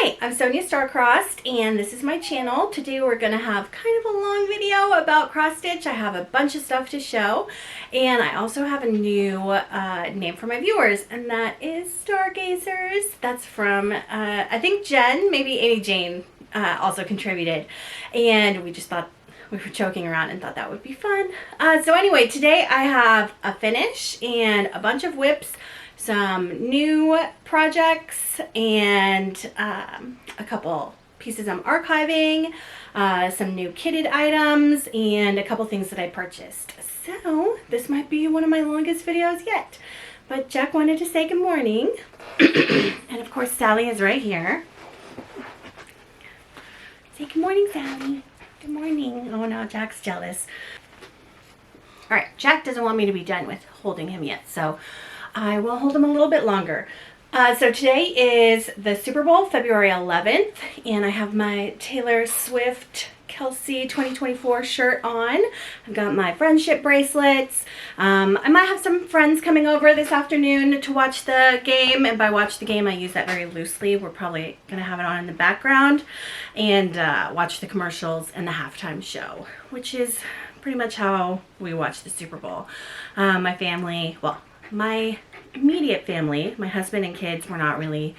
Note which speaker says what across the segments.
Speaker 1: Hi, I'm Sonia Starcrossed and this is my channel. Today we're going to have kind of a long video about cross stitch. I have a bunch of stuff to show and I also have a new name for my viewers, and that is Stargazers. That's from I think Jen, maybe Aine Jane also contributed, and we just thought we were joking around and thought that would be fun. So anyway, today I have a finish and a bunch of whips, some new projects, and a couple pieces I'm archiving, some new kitted items, and a couple things that I purchased. So this might be one of my longest videos yet, but Jack wanted to say good morning. And of course Sally is right here. Say good morning, Sally. Good morning. Oh no, Jack's jealous. All right, Jack doesn't want me to be done with holding him yet, so I will hold him a little bit longer. So today is the Super Bowl, February 11th, and I have my Taylor Swift Kelsey 2024 shirt on. I've got my friendship bracelets. I might have some friends coming over this afternoon to watch the game, and by watch the game I use that very loosely. We're probably going to have it on in the background and watch the commercials and the halftime show, which is pretty much how we watch the Super Bowl. My family, well, my immediate family, my husband and kids, were not really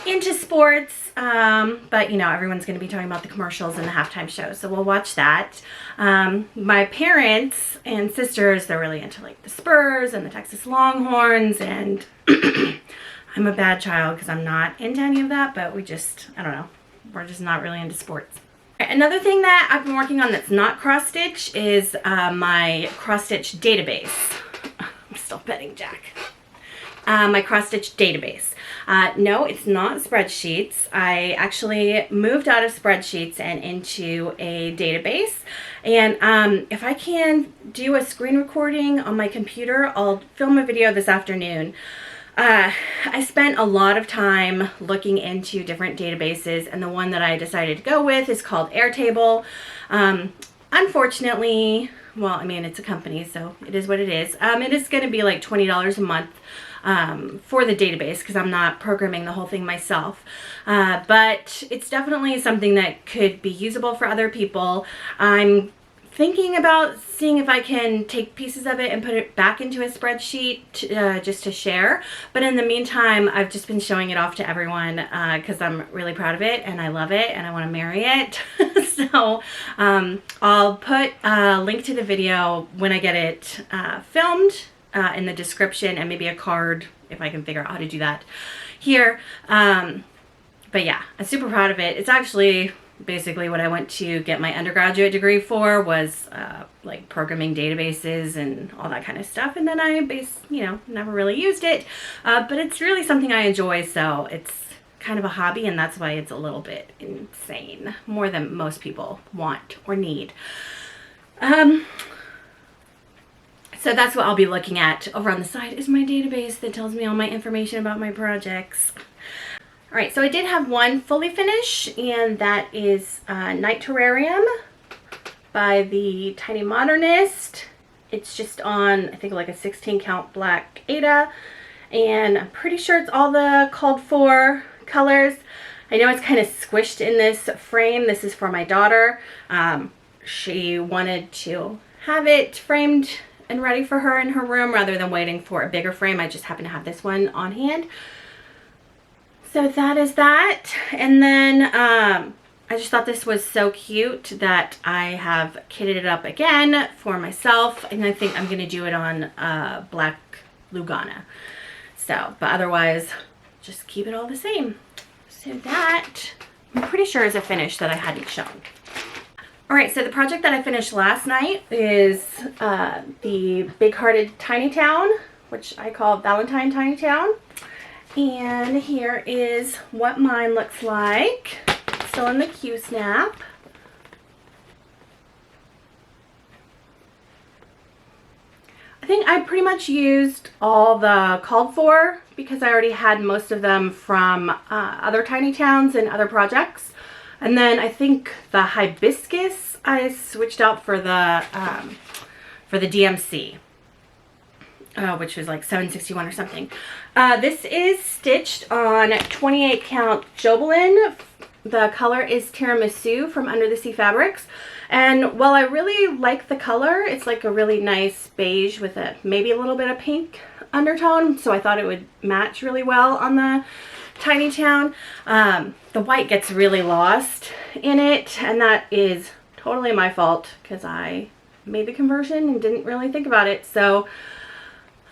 Speaker 1: into sports, but you know, everyone's going to be talking about the commercials and the halftime show, so we'll watch that. My parents and sisters, they're really into like the Spurs and the Texas Longhorns, and I'm a bad child because I'm not into any of that, but we just, I don't know, we're just not really into sports. Another thing that I've been working on that's not cross stitch is my cross stitch database. I'm still petting Jack. My cross stitch database. No, it's not spreadsheets. I actually moved out of spreadsheets and into a database. And if I can do a screen recording on my computer, I'll film a video this afternoon. I spent a lot of time looking into different databases, and the one that I decided to go with is called Airtable. Unfortunately, well, I mean, it's a company, so it is what it is. It is going to be like $20 a month for the database because I'm not programming the whole thing myself. But it's definitely something that could be usable for other people. I'm thinking about seeing if I can take pieces of it and put it back into a spreadsheet just to share. But in the meantime, I've just been showing it off to everyone because I'm really proud of it and I love it and I want to marry it. So I'll put a link to the video when I get it filmed in the description, and maybe a card if I can figure out how to do that here. But yeah, I'm super proud of it. It's actually basically what I went to get my undergraduate degree for, was like programming databases and all that kind of stuff, and then I never really used it, but it's really something I enjoy, so it's kind of a hobby, and that's why it's a little bit insane, more than most people want or need. So that's what I'll be looking at. Over on the side is my database that tells me all my information about my projects. All right, so I did have one fully finish, and that is Night Terrarium by the Tiny Modernist. It's just on, I think, like a 16 count black Aida, and I'm pretty sure it's all the called for colors. I know it's kind of squished in this frame. This is for my daughter. She wanted to have it framed and ready for her in her room rather than waiting for a bigger frame. I just happen to have this one on hand. So that is that. And then I just thought this was so cute that I have kitted it up again for myself, and I think I'm going to do it on black Lugana. So, but otherwise, just keep it all the same. So that, I'm pretty sure, is a finish that I hadn't shown. Alright, so the project that I finished last night is the Big Hearted Tiny Town, which I call Valentine Tiny Town. And here is what mine looks like. Still in the Q-snap. I think I pretty much used all the called for because I already had most of them from other tiny towns and other projects. And then I think the hibiscus I switched out for the DMC. Which was like 761 or something. This is stitched on 28 count Jobelan The color is Tiramisu from Under the Sea Fabrics. And while I really like the color, it's like a really nice beige with a maybe a little bit of pink undertone. So I thought it would match really well on the Tiny Town. The white gets really lost in it, and that is totally my fault because I made the conversion and didn't really think about it. So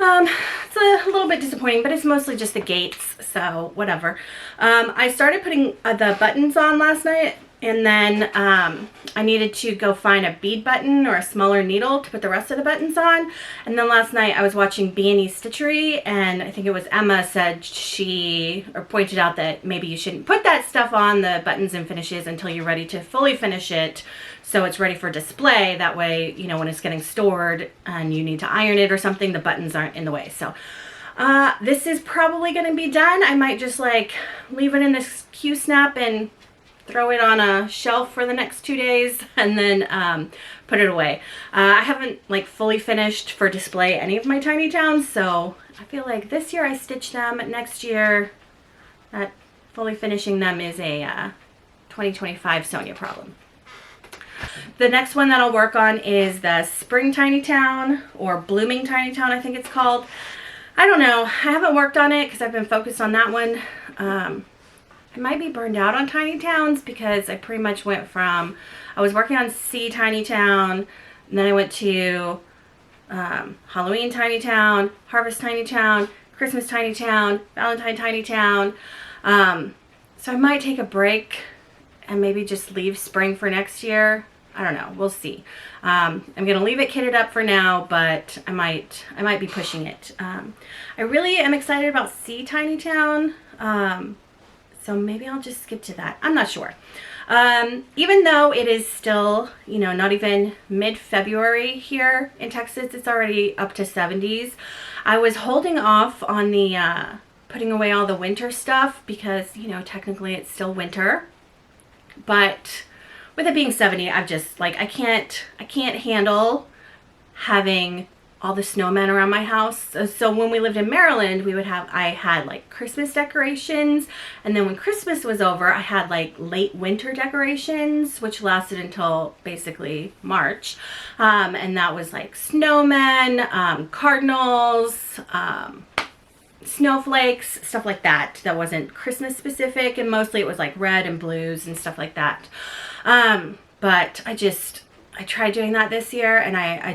Speaker 1: it's a little bit disappointing, but it's mostly just the gates, so whatever. I started putting the buttons on last night, and then I needed to go find a bead button or a smaller needle to put the rest of the buttons on. And then last night I was watching B&E Stitchery, and I think it was Emma said or pointed out that maybe you shouldn't put that stuff on, the buttons and finishes, until you're ready to fully finish it, so it's ready for display. That way, you know, when it's getting stored and you need to iron it or something, the buttons aren't in the way. So this is probably going to be done. I might just like leave it in this Q-snap and throw it on a shelf for the next 2 days, and then put it away. I haven't like fully finished for display any of my Tiny Towns, so I feel like this year I stitched them. Next year, that fully finishing them is a 2025 Sonia problem. The next one that I'll work on is the Spring Tiny Town, or Blooming Tiny Town, I think it's called. I don't know. I haven't worked on it because I've been focused on that one. I might be burned out on Tiny Towns because I pretty much went from, I was working on Sea Tiny Town, and then I went to Halloween Tiny Town, Harvest Tiny Town, Christmas Tiny Town, Valentine Tiny Town. So I might take a break and maybe just leave spring for next year. I don't know. We'll see. I'm going to leave it kitted up for now, but I might be pushing it. I really am excited about Sea Tiny Town. So maybe I'll just skip to that. I'm not sure. Even though it is still, you know, not even mid-February here in Texas, it's already up to 70s. I was holding off on the putting away all the winter stuff because, you know, technically it's still winter. But with it being 70, I've just like, I can't handle having all the snowmen around my house. So when we lived in Maryland, I had like Christmas decorations, and then when Christmas was over, I had like late winter decorations, which lasted until basically March. And that was like snowmen, cardinals, snowflakes, stuff like that. That wasn't Christmas specific, and mostly it was like red and blues and stuff like that. But I tried doing that this year, and I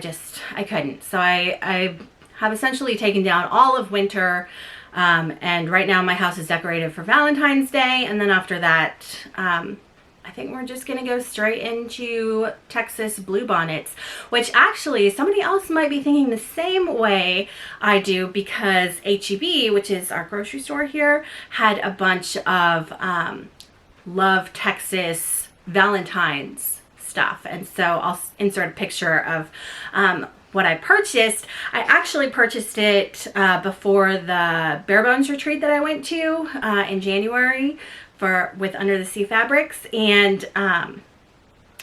Speaker 1: couldn't. So I have essentially taken down all of winter, and right now my house is decorated for Valentine's Day, and then after that, I think we're just gonna go straight into Texas bluebonnets, which actually somebody else might be thinking the same way I do, because HEB, which is our grocery store here, had a bunch of Love Texas Valentine's stuff, and so I'll insert a picture of what I purchased. I actually purchased it before the Bare Bones retreat that I went to in January with Under the Sea Fabrics, and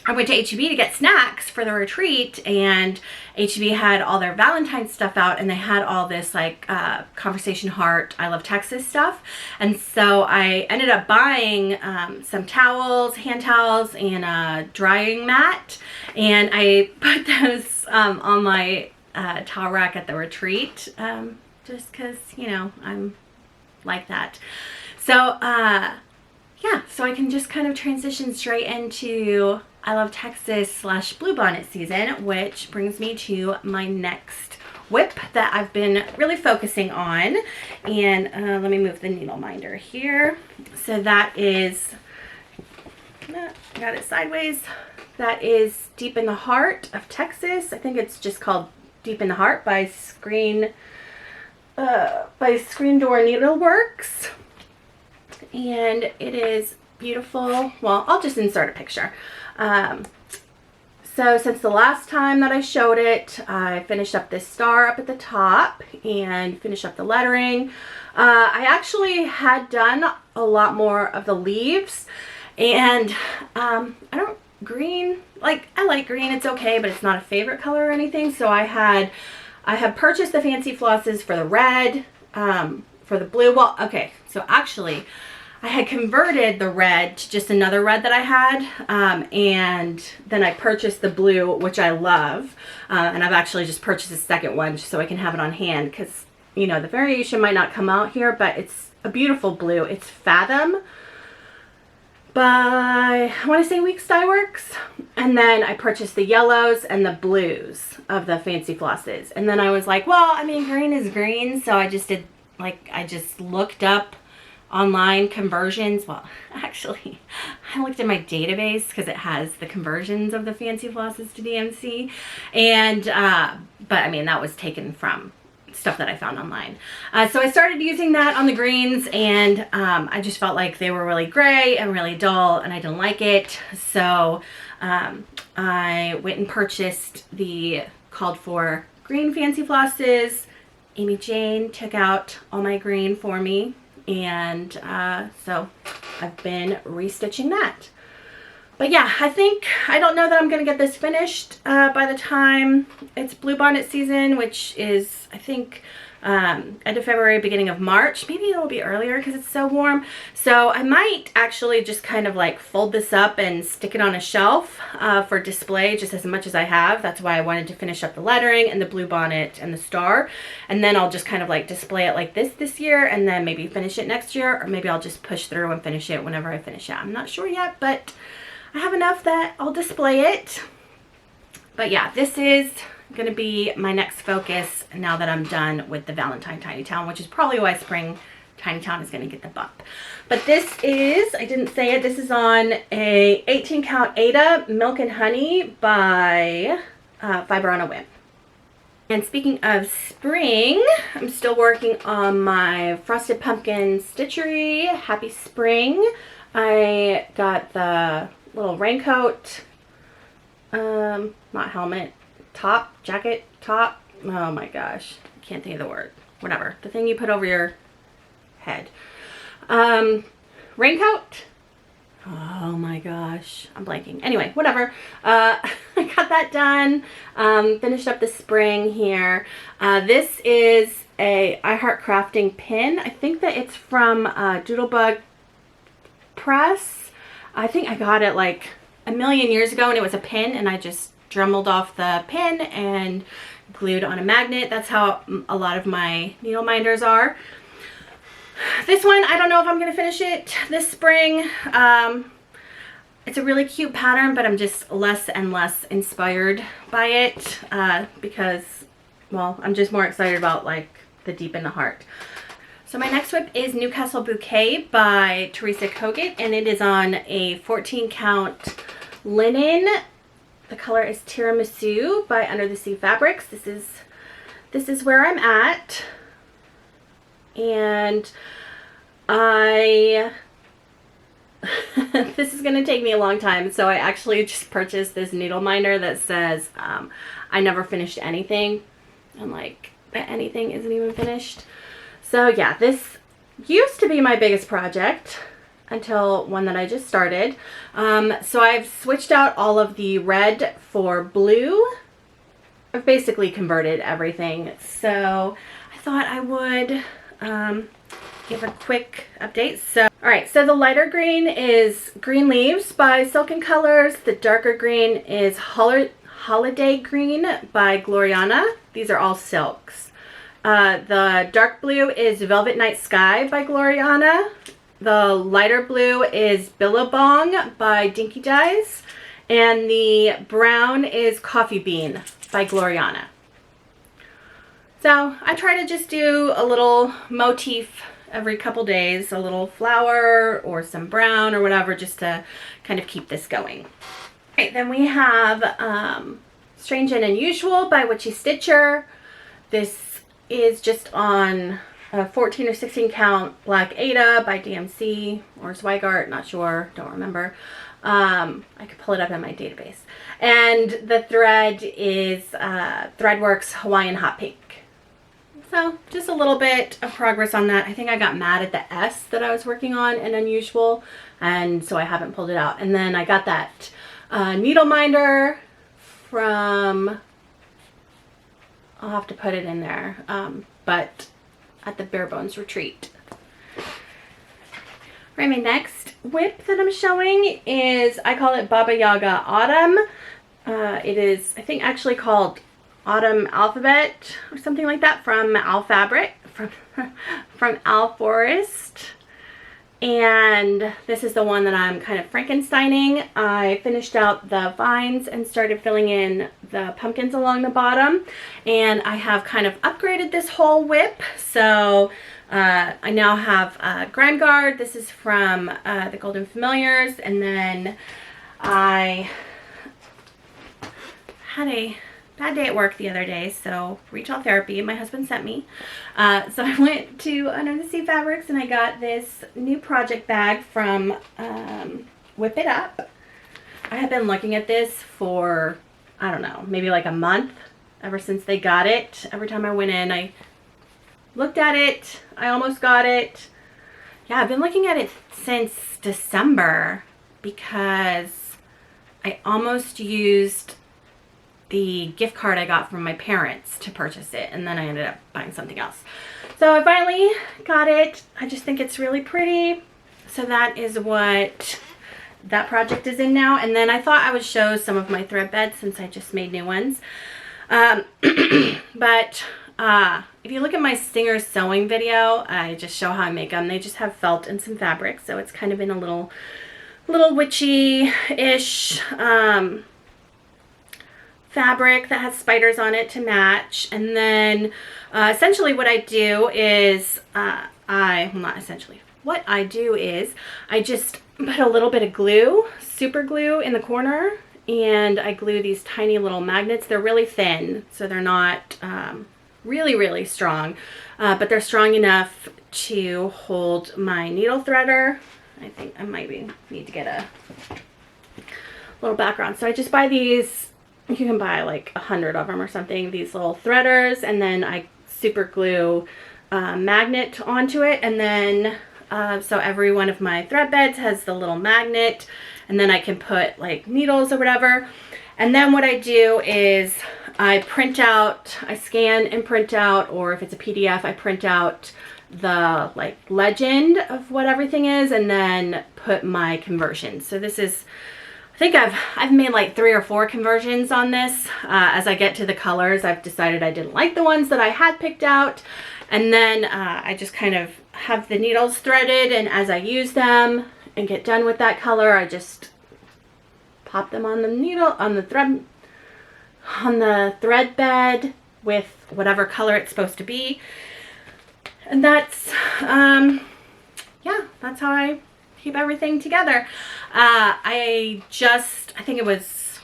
Speaker 1: I went to HEB to get snacks for the retreat, and HEB had all their Valentine's stuff out, and they had all this like Conversation Heart, I Love Texas stuff. And so I ended up buying some towels, hand towels, and a drying mat, and I put those on my towel rack at the retreat, just because, you know, I'm like that. So yeah, so I can just kind of transition straight into I Love Texas / bluebonnet season, which brings me to my next WIP that I've been really focusing on. And let me move the needle minder here. So that is, got it sideways. That is Deep in the Heart of Texas. I think it's just called Deep in the Heart by Screen Door Needleworks. And it is beautiful. Well, I'll just insert a picture. So since the last time that I showed it, I finished up this star up at the top and finished up the lettering. I actually had done a lot more of the leaves, and I like green, it's okay, but it's not a favorite color or anything. So I had purchased the fancy flosses for the red, for the blue. Well, okay, so actually I had converted the red to just another red that I had, and then I purchased the blue, which I love, and I've actually just purchased a second one just so I can have it on hand, because, you know, the variation might not come out here, but it's a beautiful blue. It's Fathom by, I want to say Weeks Dye Works. And then I purchased the yellows and the blues of the Fancy Flosses. And then I was like, well, I mean, green is green. So I just did, like, I just looked up online conversions. Well, actually, I looked at my database because it has the conversions of the Fancy Flosses to DMC. And, but I mean, that was taken from stuff that I found online. So I started using that on the greens, and I just felt like they were really gray and really dull, and I didn't like it. So I went and purchased the called for green Fancy Flosses. Amy Jane took out all my green for me, and so I've been restitching that. But yeah, I don't know that I'm going to get this finished by the time it's bluebonnet season, which is, I think, end of February, beginning of March. Maybe it'll be earlier because it's so warm. So I might actually just kind of like fold this up and stick it on a shelf for display just as much as I have. That's why I wanted to finish up the lettering and the bluebonnet and the star. And then I'll just kind of like display it like this year, and then maybe finish it next year, or maybe I'll just push through and finish it whenever I finish it. I'm not sure yet, but I have enough that I'll display it. But yeah, this is going to be my next focus now that I'm done with the Valentine Tiny Town, which is probably why spring Tiny Town is going to get the bump. But this is, I didn't say it, this is on a 18 count Aida Milk and Honey by Fiber on a Whim. And speaking of spring, I'm still working on my Frosted Pumpkin Stitchery. Happy spring. I got the little raincoat, not helmet, jacket top. Oh my gosh, I can't think of the word. Whatever, the thing you put over your head. Raincoat. Oh my gosh, I'm blanking. Anyway, whatever. I got that done. Finished up the spring here. This is a I Heart Crafting pin. I think that it's from Doodlebug Press. I think I got it like a million years ago, and it was a pin, and I just dremelled off the pin and glued on a magnet. That's how a lot of my needle minders are. This one, I don't know if I'm going to finish it this spring. It's a really cute pattern, but I'm just less and less inspired by it because, well, I'm just more excited about like the deep in the heart. So my next WIP is Newcastle Bouquet by Teresa Kogut, and it is on a 14 count linen. The color is Tiramisu by Under the Sea Fabrics. This is where I'm at, and this is going to take me a long time, so I actually just purchased this needle minder that says I never finished anything, and like anything isn't even finished. So yeah, this used to be my biggest project until one that I just started. So I've switched out all of the red for blue. I've basically converted everything. So I thought I would give a quick update. So, all right, so the lighter green is Green Leaves by Silken Colors. The darker green is Holiday Green by Gloriana. These are all silks. The dark blue is Velvet Night Sky by Gloriana. The lighter blue is Billabong by Dinky Dyes. And the brown is Coffee Bean by Gloriana. So I try to just do a little motif every couple days, a little flower or some brown or whatever, just to kind of keep this going. All right, then we have Strange and Unusual by Witchy Stitcher. This is just on a 14 or 16 count black Aida by DMC or Zweigart, not sure, don't remember. I could pull it up in my database. And the thread is Threadworks Hawaiian Hot Pink. So just a little bit of progress on that. I think I got mad at the S that I was working on in Unusual, and so I haven't pulled it out. And then I got that needle minder from, I'll have to put it in there, but at the Bare Bones Retreat. Right, my next WIP that I'm showing is, I call it Baba Yaga Autumn. It is, I think, actually called Autumn Alphabet or something like that from Fabric, from OwlForest. And this is the one that I'm kind of Frankensteining. I finished out the vines and started filling in the pumpkins along the bottom. And I have kind of upgraded this whole WIP. So I now have Grand Guard. This is from the Golden Familiars. And then I had a bad day at work the other day, so retail therapy my husband sent me. So I went to Under the Sea Fabrics and I got this new project bag from Whip It Up. I have been looking at this for, I don't know, maybe like a month, ever since they got it. Every time I went in, I looked at it. I almost got it. Yeah, I've been looking at it since December because I almost used the gift card I got from my parents to purchase it, and then I ended up buying something else. So I finally got it. I just think it's really pretty. So that is what that project is in now. And then I thought I would show some of my thread beds since I just made new ones. But if you look at my Singer sewing video, I just show how I make them. They just have felt and some fabric, so it's kind of in a little witchy-ish fabric that has spiders on it to match. And then essentially what I do is what I do is I just put a little bit of glue, super glue, in the corner, and I glue these tiny little magnets. They're really thin, so they're not really strong, but they're strong enough to hold my needle threader. I think I might need to get a little background. So I just buy these. You can buy like 100 of them or something, these little threaders, and then I super glue magnet onto it. And then so every one of my thread beds has the little magnet, and then I can put like needles or whatever. And then what I do is I print out, I scan and print out, or if it's a PDF, I print out the like legend of what everything is, and then put my conversions. So this is, I think I've made like 3 or 4 conversions on this. As I get to the colors, I've decided I didn't like the ones that I had picked out. And then I just kind of have the needles threaded, and as I use them and get done with that color, I just pop them on the needle, on the thread bed with whatever color it's supposed to be. And that's, yeah, that's how I keep everything together. I think it was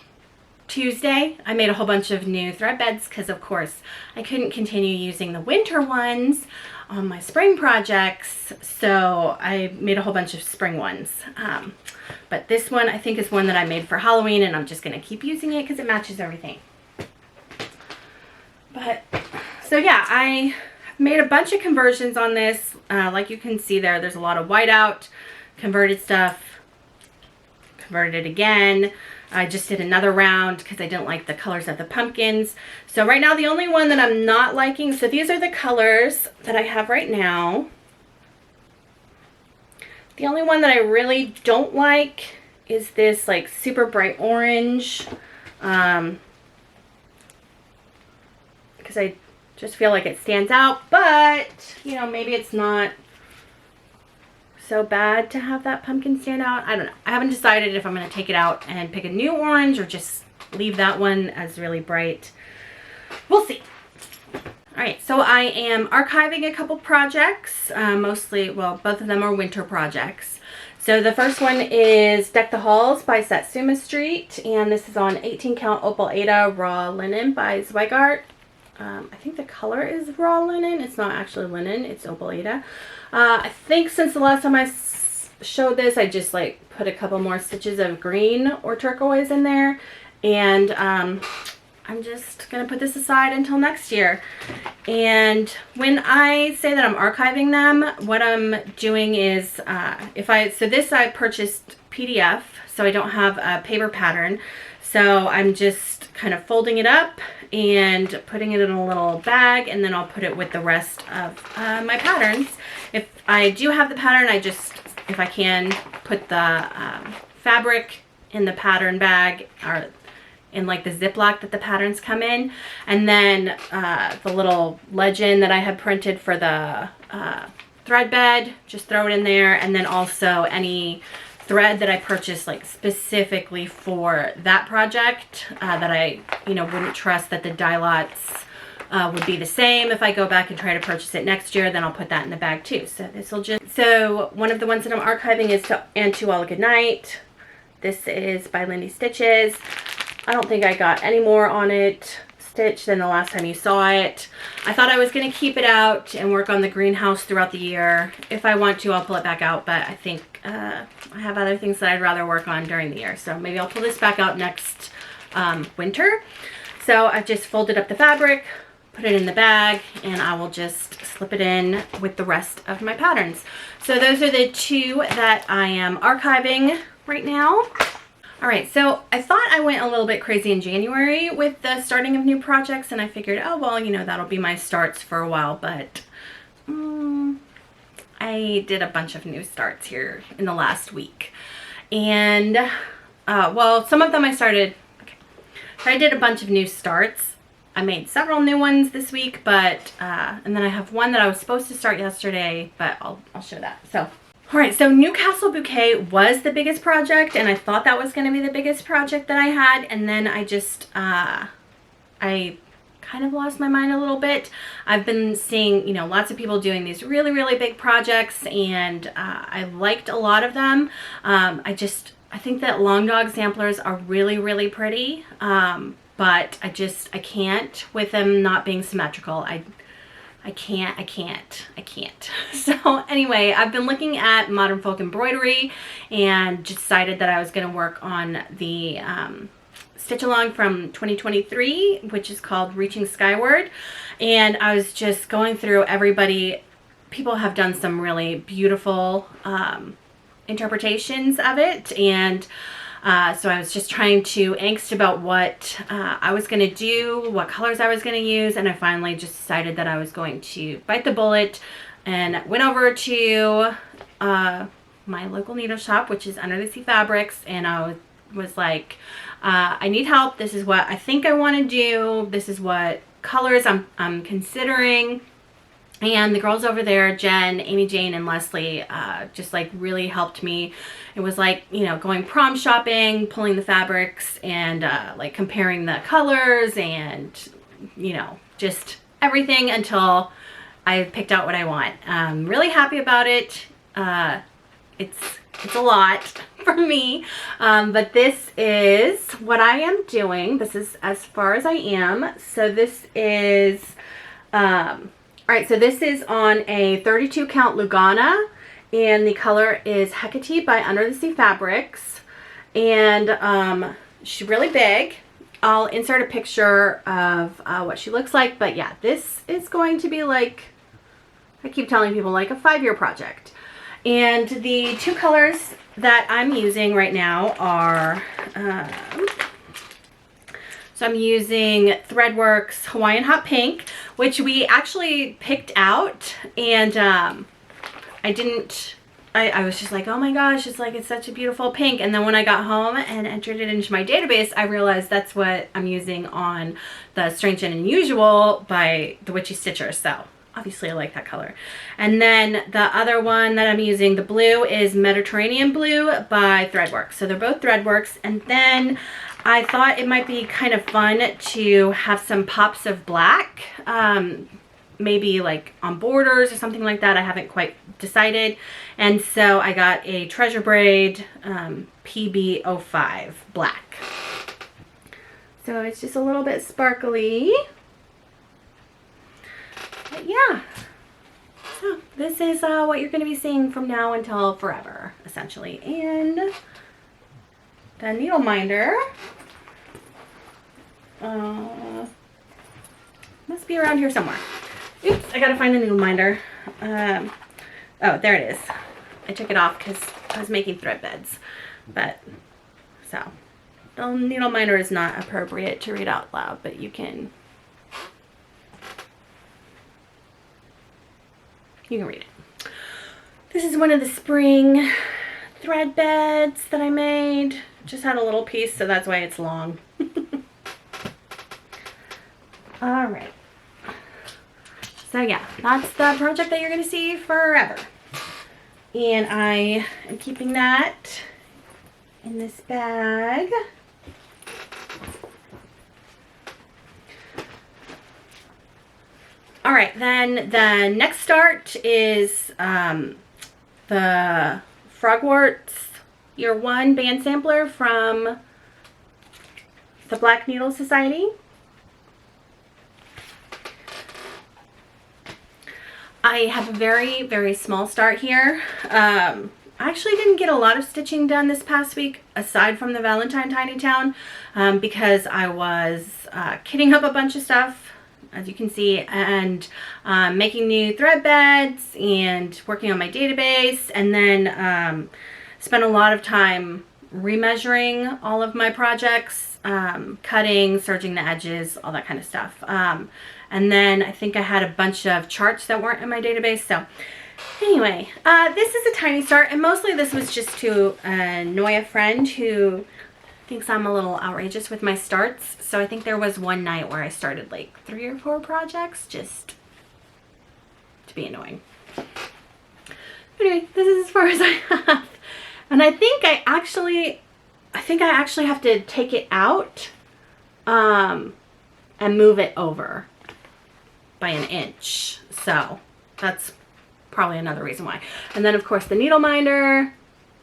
Speaker 1: Tuesday, I made a whole bunch of new thread beds because of course I couldn't continue using the winter ones on my spring projects, so I made a whole bunch of spring ones. But this one I think is one that I made for Halloween, and I'm just going to keep using it because it matches everything. But so yeah, I made a bunch of conversions on this. Like you can see there's a lot of whiteout, converted stuff, converted it again. I just did another round because I didn't like the colors of the pumpkins. So right now the only one that I'm not liking, so these are the colors that I have right now. The only one that I really don't like is this like super bright orange, because I just feel like it stands out, but you know, maybe it's not so bad to have that pumpkin stand out. I don't know. I haven't decided if I'm going to take it out and pick a new orange or just leave that one as really bright. We'll see. All right, so I am archiving a couple projects, mostly, well, both of them are winter projects. So the first one is Deck the Halls by Satsuma Street, and this is on 18 count Opal Aida raw linen by Zweigart. I think the color is raw linen. It's not actually linen, it's Opal Aida. I think since the last time I showed this, I just like put a couple more stitches of green or turquoise in there, and I'm just gonna put this aside until next year. And when I say that I'm archiving them, what I'm doing is so this I purchased PDF, so I don't have a paper pattern, so I'm just kind of folding it up and putting it in a little bag, and then I'll put it with the rest of my patterns. If I do have the pattern, I just if I can, put the fabric in the pattern bag, or in like the Ziploc that the patterns come in. And then the little legend that I had printed for the thread bed, just throw it in there. And then also any thread that I purchased like specifically for that project that I, you know, wouldn't trust that the dye lots would be the same if I go back and try to purchase it next year, then I'll put that in the bag too. So this will just, so one of the ones that I'm archiving is And To All a Good Night. This is by Lindy Stitches. I don't think I got any more on it stitched than the last time you saw it. I thought I was going to keep it out and work on the greenhouse throughout the year. If I want to, I'll pull it back out, but I think I have other things that I'd rather work on during the year. So maybe I'll pull this back out next winter. So I've just folded up the fabric, put it in the bag, and I will just slip it in with the rest of my patterns. So those are the two that I am archiving right now. All right, so I thought I went a little bit crazy in January with the starting of new projects, and I figured, oh, well, you know, that'll be my starts for a while, but I did a bunch of new starts here in the last week. And, well, some of them I started, okay. So I did a bunch of new starts. I made several new ones this week, but, and then I have one that I was supposed to start yesterday, but I'll show that. So, all right, so Newcastle Bouquet was the biggest project, and I thought that was going to be the biggest project that I had, and then I just, I kind of lost my mind a little bit. I've been seeing, you know, lots of people doing these really, really big projects, and I liked a lot of them. I think that long dog samplers are really, really pretty, but I can't with them not being symmetrical. I can't. So anyway, I've been looking at Modern Folk Embroidery and decided that I was going to work on the stitch along from 2023, which is called Reaching Skyward. And I was just going through everybody. People have done some really beautiful interpretations of it, and so I was just trying to angst about what I was going to do, what colors I was going to use, and I finally just decided that I was going to bite the bullet and went over to my local needle shop, which is Under the Sea Fabrics, and I was like, I need help. This is what I think I want to do. This is what colors I'm considering. And the girls over there, Jen, Amy Jane, and Leslie, just like really helped me. It was like, you know, going prom shopping, pulling the fabrics, and like comparing the colors, and, you know, just everything until I picked out what I want. I'm really happy about it. It's a lot for me, but this is what I am doing. This is as far as I am. So this is, all right, so this is on a 32 count Lugana, and the color is Hecate by Under the Sea Fabrics, and she's really big. I'll insert a picture of what she looks like, but yeah, this is going to be like, I keep telling people, like a 5-year project. And the two colors that I'm using right now are, so I'm using Threadworks Hawaiian Hot Pink, which we actually picked out, and I was just like, oh my gosh, it's such a beautiful pink. And then when I got home and entered it into my database, I realized that's what I'm using on the Strange and Unusual by the Witchy Stitcher. So obviously I like that color. And then the other one that I'm using, the blue, is Mediterranean Blue by Threadworks. So they're both Threadworks. And then I thought it might be kind of fun to have some pops of black, maybe like on borders or something like that. I haven't quite decided. And so I got a Treasure Braid PB05 black. So it's just a little bit sparkly. But yeah. So this is what you're going to be seeing from now until forever, essentially. And the needle minder must be around here somewhere. Oops, I gotta find the needle minder. Oh, there it is. I took it off because I was making thread beds. But, so, the needle minder is not appropriate to read out loud, but you can read it. This is one of the spring thread beds that I made. Just had a little piece, so that's why it's long. All right. So yeah, that's the project that you're going to see forever. And I am keeping that in this bag. All right, then the next start is the Frogwarts Year 1 band sampler from the Black Needle Society. I have a very, very small start here. I actually didn't get a lot of stitching done this past week, aside from the Valentine Tiny Town, because I was kitting up a bunch of stuff, as you can see, and making new thread beds and working on my database, and then spent a lot of time remeasuring all of my projects, cutting, serging the edges, all that kind of stuff. And then I think I had a bunch of charts that weren't in my database. So anyway, this is a tiny start, and mostly this was just to annoy a friend who thinks I'm a little outrageous with my starts. So I think there was one night where I started like 3 or 4 projects just to be annoying. Anyway, this is as far as I have. And I think I actually have to take it out and move it over by 1 inch. So that's probably another reason why. And then of course the needle minder,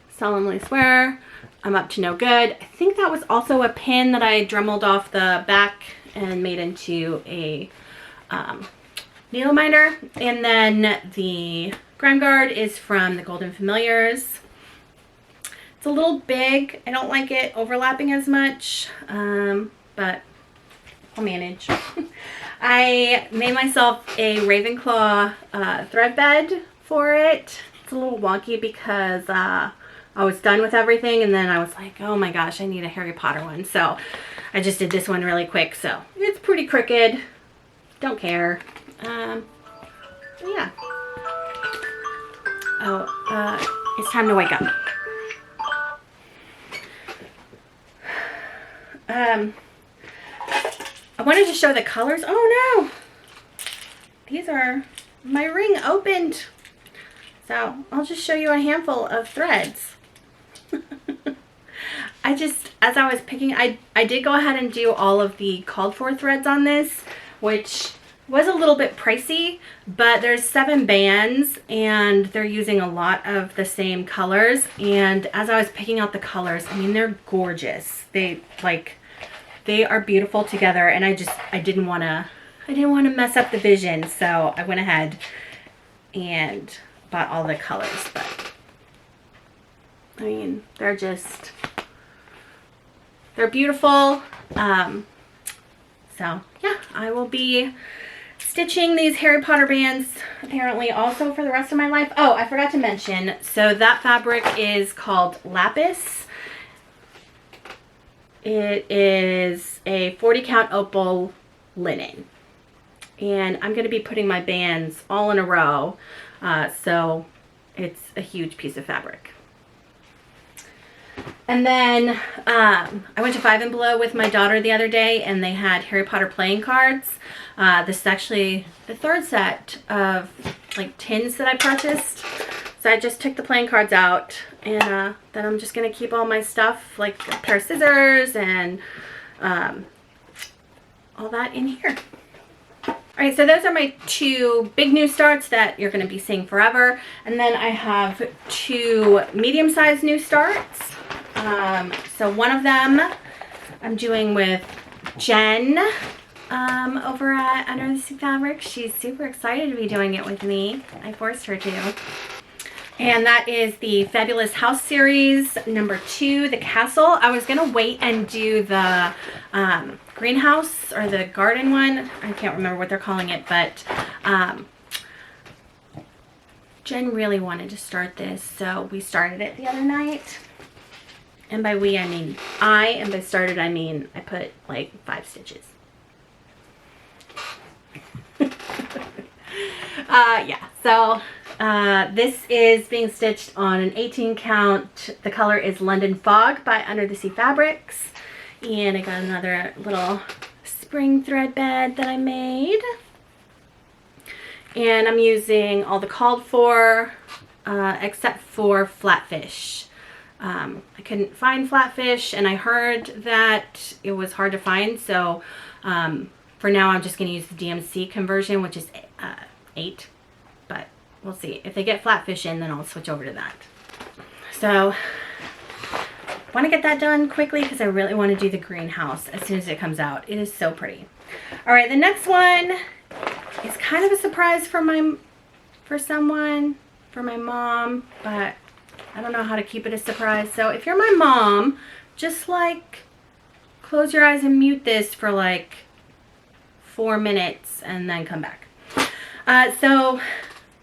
Speaker 1: solemnly swear I'm up to no good. I think that was also a pin that I dremeled off the back and made into a needle minder. And then the grime guard is from the Golden Familiars. It's a little big. I don't like it overlapping as much, but I'll manage. I made myself a Ravenclaw thread bed for it. It's a little wonky because I was done with everything, and then I was like, oh my gosh, I need a Harry Potter one. So I just did this one really quick. So it's pretty crooked. Don't care. But yeah. Oh, it's time to wake up. I wanted to show the colors. Oh no! These are, my ring opened. So I'll just show you a handful of threads. As I was picking, I did go ahead and do all of the called for threads on this, which was a little bit pricey, but there's 7 bands and they're using a lot of the same colors. And as I was picking out the colors, I mean, they're gorgeous. They are beautiful together, and I didn't want to mess up the vision, so I went ahead and bought all the colors. But I mean, they're beautiful. So yeah, I will be stitching these Harry Potter bands apparently also for the rest of my life. Oh, I forgot to mention, so that fabric is called Lapis. It is a 40 count Opal linen, and I'm going to be putting my bands all in a row, so it's a huge piece of fabric. And then I went to Five and Below with my daughter the other day, and they had Harry Potter playing cards. This is actually the 3rd set of like tins that I purchased. So I just took the playing cards out, and then I'm just going to keep all my stuff, like a pair of scissors and all that in here. All right, so those are my 2 big new starts that you're going to be seeing forever. And then I have 2 medium-sized new starts. So one of them I'm doing with Jen over at Under the Sea Fabric. She's super excited to be doing it with me. I forced her to. And that is the Fabulous House Series number 2, the Castle. I was going to wait and do the greenhouse or the garden one. I can't remember what they're calling it, but Jen really wanted to start this, so we started it the other night. And by we, I mean I, and by started, I mean I put like 5 stitches. Yeah, so This is being stitched on an 18 count. The color is London Fog by Under the Sea Fabrics. And I got another little spring thread bed that I made. And I'm using all the called for, except for flatfish. I couldn't find flatfish, and I heard that it was hard to find, so for now I'm just going to use the DMC conversion, which is 8, but we'll see. If they get flatfish in, then I'll switch over to that. So I want to get that done quickly because I really want to do the greenhouse as soon as it comes out. It is so pretty. All right, the next one is kind of a surprise for someone, for my mom, but I don't know how to keep it a surprise. So if you're my mom, just like close your eyes and mute this for like 4 minutes and then come back. So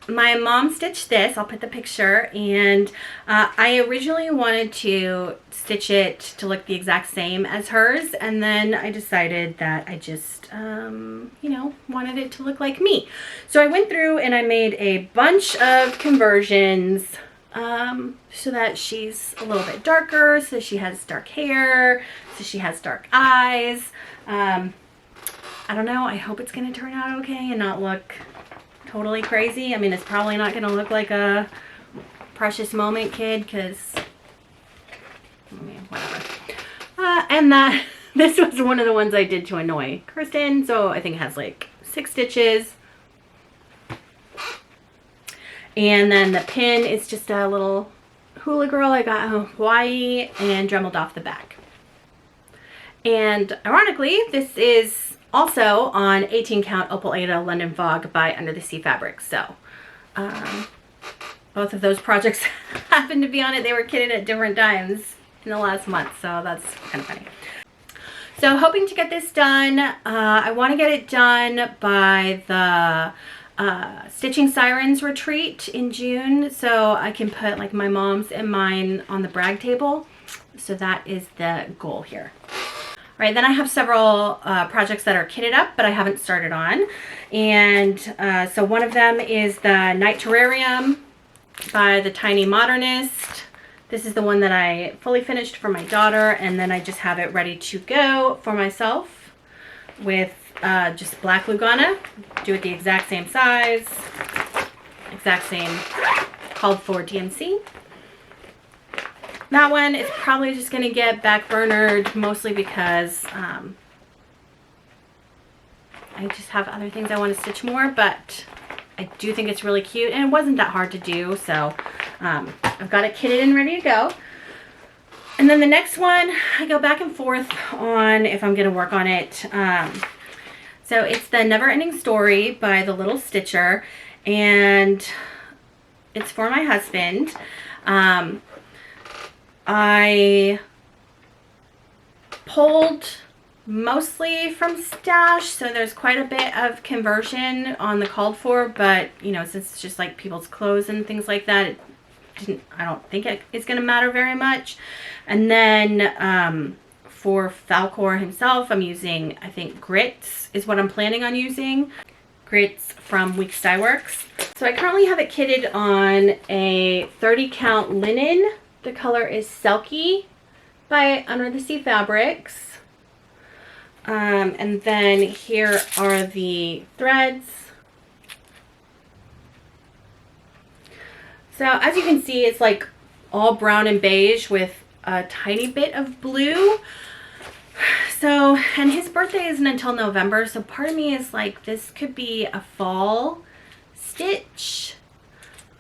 Speaker 1: my mom stitched this. I'll put the picture, and I originally wanted to stitch it to look the exact same as hers, and then I decided that I just you know, wanted it to look like me. So I went through and I made a bunch of conversions so that she's a little bit darker, so she has dark hair, so she has dark eyes. I don't know, I hope it's going to turn out okay and not look totally crazy. I mean, it's probably not going to look like a Precious Moment kid, because I mean, whatever. And that this was one of the ones I did to annoy Kristen, so I think it has like 6 stitches. And then the pin is just a little hula girl I got in Hawaii and dremeled off the back. And ironically, this is also on 18 count Opal Aida London Fog by Under the Sea Fabrics. So both of those projects happened to be on it. They were kitted at different times in the last month, so that's kind of funny. So hoping to get this done. I want to get it done by the Stitching Sirens retreat in June, so I can put like my mom's and mine on the brag table. So that is the goal here. All right, then I have several projects that are kitted up but I haven't started on, and so one of them is the Night Terrarium by the Tiny Modernist. This is the one that I fully finished for my daughter, and then I just have it ready to go for myself with just black Lugana. Do it the exact same size, exact same called for DMC. That one is probably just going to get back-burnered, mostly because I just have other things I want to stitch more, but I do think it's really cute, and it wasn't that hard to do, so I've got it kitted and ready to go. And then the next one, I go back and forth on if I'm going to work on it. So it's the Never Ending Story by the Little Stitcher, and it's for my husband. I pulled mostly from stash, so there's quite a bit of conversion on the called for, but you know, since it's just like people's clothes and things like that, I don't think it's going to matter very much. And then for Falcor himself, I'm using, I think, grits is what I'm planning on using. Grits from WIP Parade. So I currently have it kitted on a 30 count linen. The color is Selkie by Under the Sea Fabrics. And then here are the threads. So as you can see, it's like all brown and beige with a tiny bit of blue. So, and his birthday isn't until November, so part of me is like, this could be a fall stitch.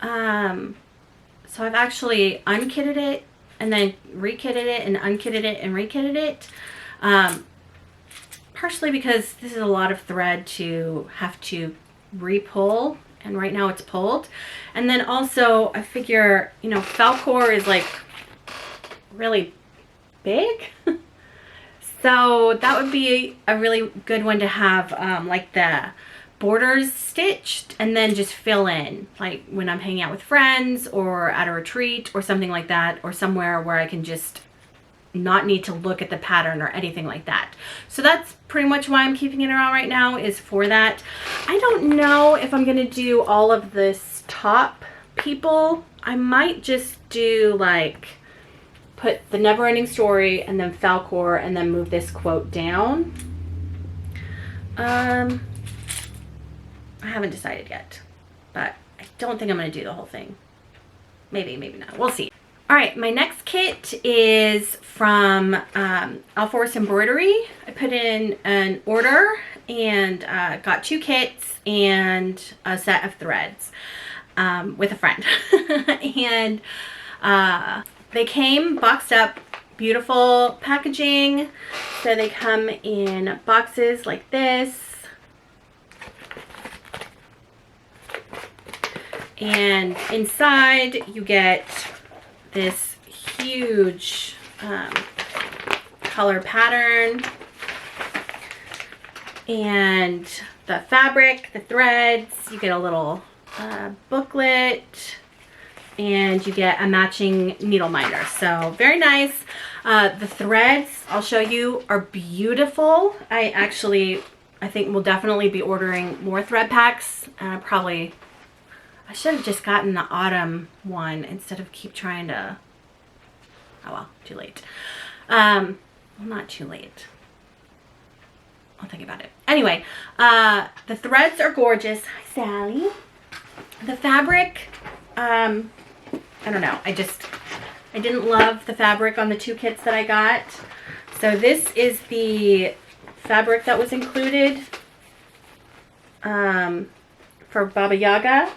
Speaker 1: So I've actually unkitted it and then rekitted it and unkitted it and rekitted it. Partially because this is a lot of thread to have to re-pull, and right now it's pulled. And then also I figure, you know, Falcor is like really big. So that would be a really good one to have like the borders stitched and then just fill in, like when I'm hanging out with friends or at a retreat or something like that, or somewhere where I can just not need to look at the pattern or anything like that. So that's pretty much why I'm keeping it around right now, is for that. I don't know if I'm gonna do all of this top people. I might just do like put the never ending story and then Falcor and then move this quote down. I haven't decided yet, but I don't think I'm gonna do the whole thing. Maybe, maybe not, we'll see. All right, my next kit is from OwlForest Embroidery. I put in an order and got 2 kits and a set of threads with a friend. And they came boxed up, beautiful packaging. So they come in boxes like this. And inside you get this huge color pattern and the fabric, the threads. You get a little booklet and you get a matching needle minder. So very nice. The threads, I'll show you, are beautiful. I think we'll definitely be ordering more thread packs. I should have just gotten the autumn one instead of keep trying to, oh well, too late. Well, not too late. I'll think about it. Anyway, the threads are gorgeous. Hi, Sally. The fabric, I don't know. I didn't love the fabric on the 2 kits that I got. So this is the fabric that was included for Baba Yaga.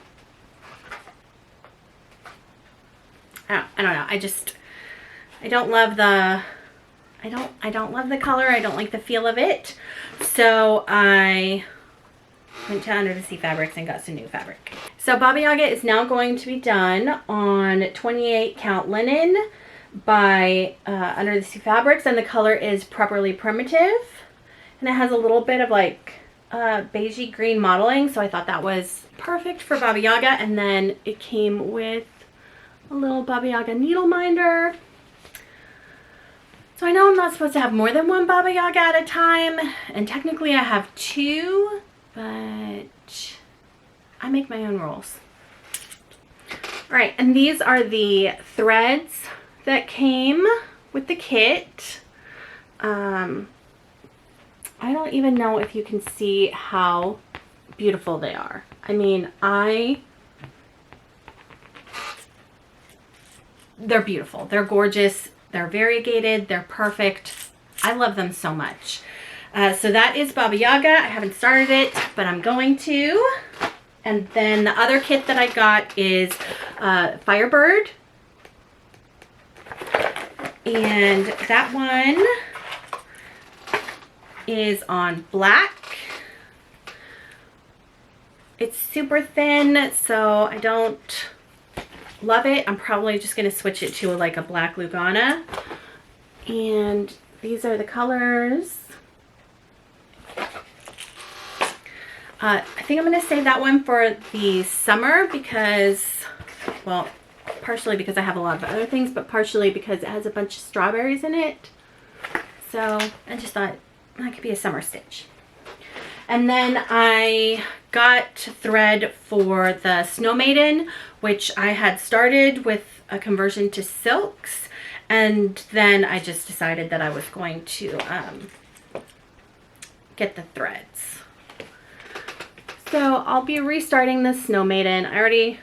Speaker 1: I don't know. I don't love the, I don't love the color. I don't like the feel of it. So I went to Under the Sea Fabrics and got some new fabric. So Baba Yaga is now going to be done on 28 count linen by Under the Sea Fabrics, and the color is Properly Primitive, and it has a little bit of like beigey green modeling, so I thought that was perfect for Baba Yaga. And then it came with a little Baba Yaga needle minder. So I know I'm not supposed to have more than 1 Baba Yaga at a time, and technically I have 2, but I make my own rules. All right, and these are the threads that came with the kit. I don't even know if you can see how beautiful they are. I mean, they're beautiful. They're gorgeous. They're variegated. They're perfect. I love them so much. So that is Baba Yaga. I haven't started it, but I'm going to. And then the other kit that I got is Firebird. And that one is on black. It's super thin, so I don't love it. I'm probably just going to switch it to like a black Lugana. And these are the colors. I think I'm going to save that one for the summer because, well, partially because I have a lot of other things, but partially because it has a bunch of strawberries in it. So I just thought that could be a summer stitch. And then I got thread for the Snow Maiden, which I had started with a conversion to silks, and then I just decided that I was going to get the threads. So I'll be restarting the Snow Maiden. I already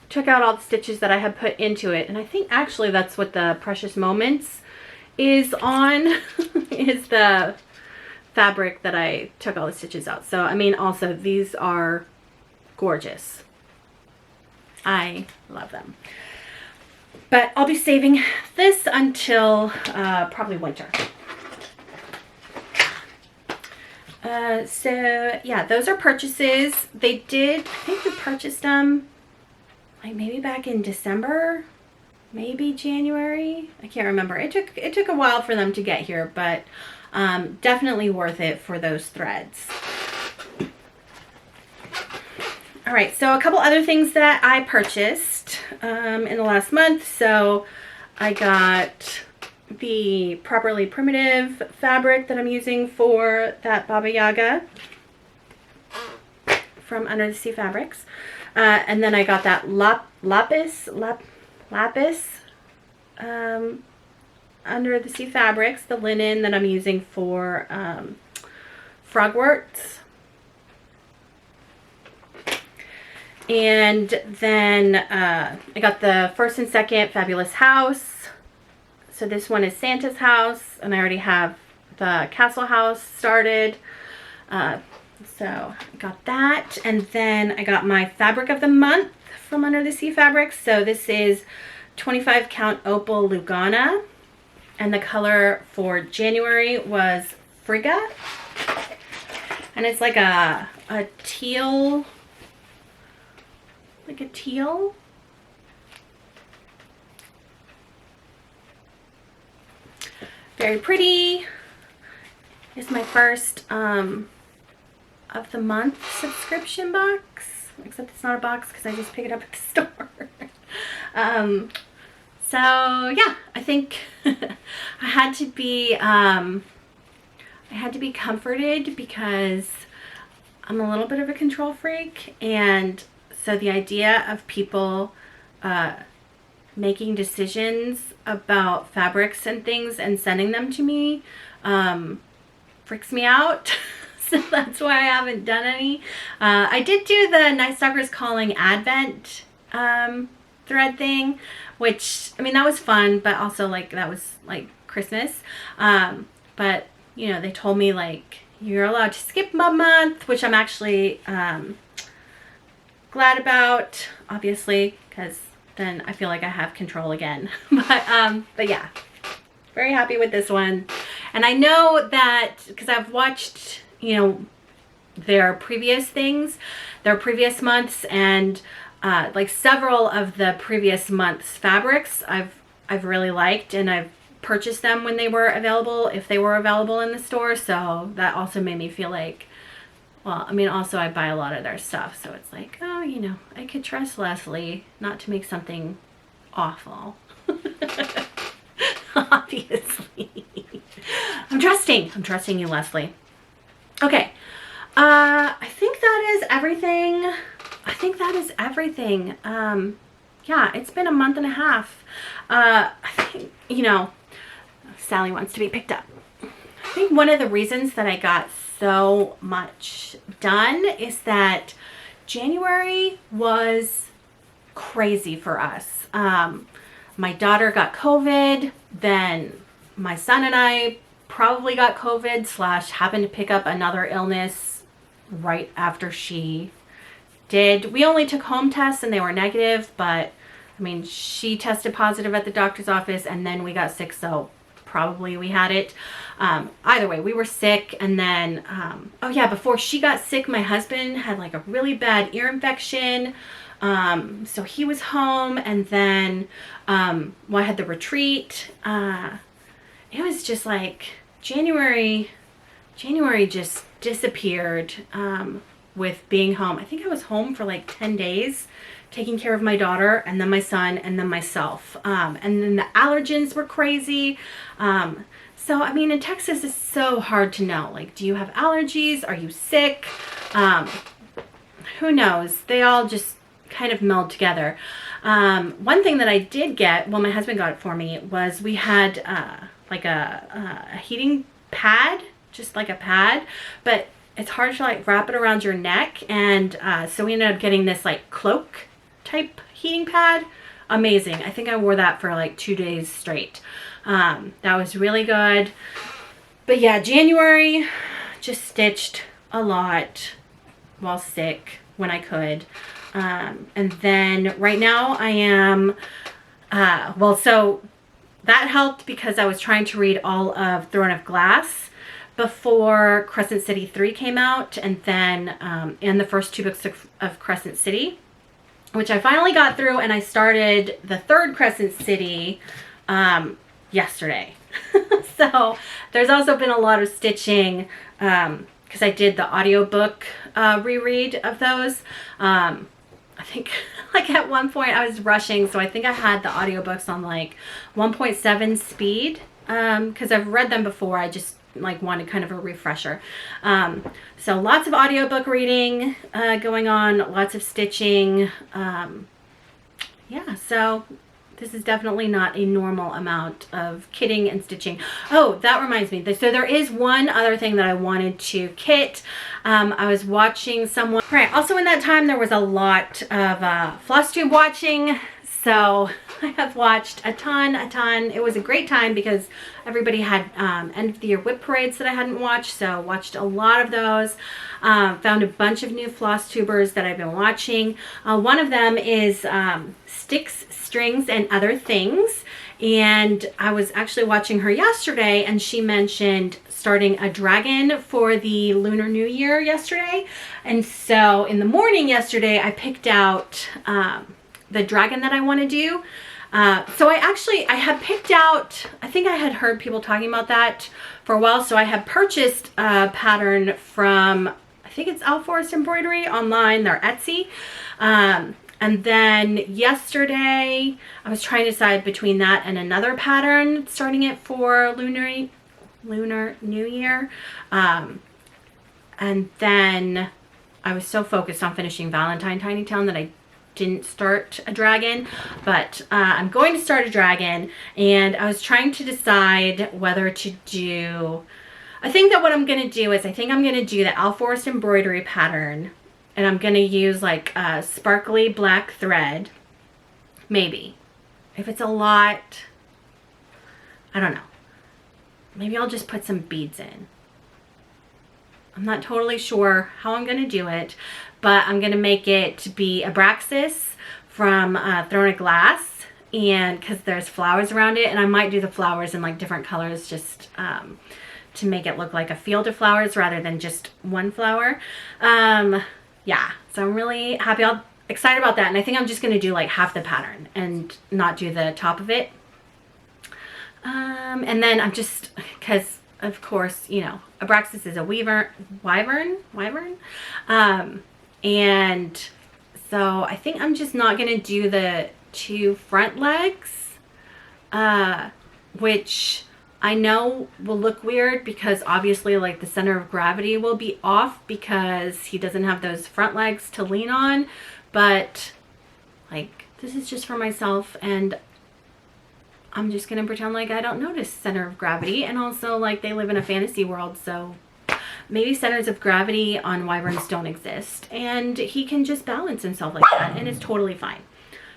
Speaker 1: took out all the stitches that I had put into it, and I think actually that's what the Precious Moments is on, is the fabric that I took all the stitches out. So I mean, also these are gorgeous. I love them. But I'll be saving this until probably winter. So yeah, those are purchases. They did, I think we purchased them like maybe back in December, maybe January. I can't remember. It took a while for them to get here, but definitely worth it for those threads. All right, so a couple other things that I purchased in the last month. So I got the Properly Primitive fabric that I'm using for that Baba Yaga from Under the Sea Fabrics. And then I got that lapis Under the Sea Fabrics, the linen that I'm using for Frogworts. And then I got the first and second Fabulous House. So this one is Santa's house, and I already have the castle house started. So I got that. And then I got my fabric of the month from Under the Sea Fabrics. So this is 25 count Opal Lugana. And the color for January was Frigga. And it's like a teal, like a teal. Very pretty. It's my first of the month subscription box. Except it's not a box because I just pick it up at the store. So yeah, I think I had to be comforted because I'm a little bit of a control freak, and so the idea of people making decisions about fabrics and things and sending them to me freaks me out. So that's why I haven't done any. I did do the Night Stalkers Calling Advent thread thing, which, I mean, that was fun, but also like that was like Christmas. But you know, they told me like you're allowed to skip a month, which I'm actually glad about, obviously, because then I feel like I have control again. But yeah, very happy with this one. And I know that because I've watched, you know, their previous things, their previous months, and like several of the previous months fabrics I've really liked, and I've purchased them when they were available, if they were available in the store. So that also made me feel like, well, I mean, also I buy a lot of their stuff, so it's like, oh, you know, I could trust Leslie not to make something awful. Obviously. I'm trusting you, Leslie. Okay. I think that is everything. Yeah, it's been a month and a half. I think, you know, Sally wants to be picked up. I think one of the reasons that I got so much done is that January was crazy for us. My daughter got COVID, then my son and I probably got COVID / happened to pick up another illness right after she did. We only took home tests and they were negative, but I mean, she tested positive at the doctor's office and then we got sick, so probably we had it. Either way, we were sick. And then, oh yeah, before she got sick, my husband had like a really bad ear infection. So he was home, and then, well, I had the retreat. It was just like January just disappeared, with being home. I think I was home for like 10 days taking care of my daughter and then my son and then myself. And then the allergens were crazy. So, I mean, in Texas, it's so hard to know. Like, do you have allergies? Are you sick? Who knows? They all just kind of meld together. One thing that I did get, well, my husband got it for me, was we had like a heating pad, just like a pad, but it's hard to like wrap it around your neck. And so we ended up getting this like cloak type heating pad. Amazing. I think I wore that for like 2 days straight. That was really good. But yeah, January, just stitched a lot while sick when I could. And then right now I am, well, so that helped because I was trying to read all of Throne of Glass before Crescent City 3 came out, and then and the first 2 books of Crescent City, which I finally got through, and I started the third Crescent City yesterday. So there's also been a lot of stitching because I did the audiobook reread of those. I think like at one point I was rushing, so I think I had the audiobooks on like 1.7 speed because I've read them before. I just like wanted kind of a refresher. So lots of audiobook reading going on, lots of stitching. Yeah, so this is definitely not a normal amount of kitting and stitching. Oh, that reminds me. So there is one other thing that I wanted to kit. I was watching someone. Right. Also in that time, there was a lot of Flosstube watching. So I have watched a ton. It was a great time because everybody had end of the year WIP parades that I hadn't watched. So watched a lot of those. Found a bunch of new Flosstubers that I've been watching. One of them is Sticks, Strings, and Other Things. And I was actually watching her yesterday, and she mentioned starting a dragon for the Lunar New Year yesterday. And so in the morning yesterday, I picked out the dragon that I want to do. So I had picked out, I think I had heard people talking about that for a while. So I had purchased a pattern from, I think it's OwlForest Embroidery online, their Etsy. And then yesterday I was trying to decide between that and another pattern, starting it for Lunar New Year. And then I was so focused on finishing Valentine Tiny Town that I didn't start a dragon, but I'm going to start a dragon, and I was trying to decide whether to do, I think that what I'm going to do is I think I'm going to do the OwlForest embroidery pattern, and I'm going to use like a sparkly black thread, maybe. If it's a lot, I don't know. Maybe I'll just put some beads in. I'm not totally sure how I'm going to do it, but I'm going to make it be Abraxas from Throne of Glass, and because there's flowers around it, and I might do the flowers in like different colors just to make it look like a field of flowers rather than just one flower. Yeah, so I'm really happy, excited about that, and I think I'm just going to do like half the pattern and not do the top of it. And then I'm just, because of course, you know, Abraxas is a wyvern. And so I think I'm just not going to do the two front legs, which I know will look weird because obviously like the center of gravity will be off because he doesn't have those front legs to lean on. But like, this is just for myself, and I'm just going to pretend like I don't notice center of gravity. And also like they live in a fantasy world, so maybe centers of gravity on wyverns don't exist, and he can just balance himself like that, and it's totally fine.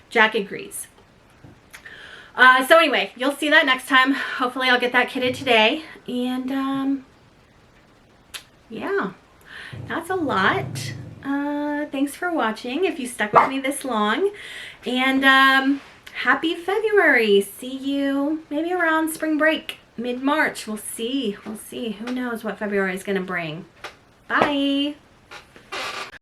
Speaker 1: Jack agrees. So anyway, you'll see that next time. Hopefully I'll get that kitted today. And yeah, that's a lot. Thanks for watching if you stuck with me this long. And happy February. See you maybe around spring break, mid-March. We'll see. Who knows what February is going to bring. Bye.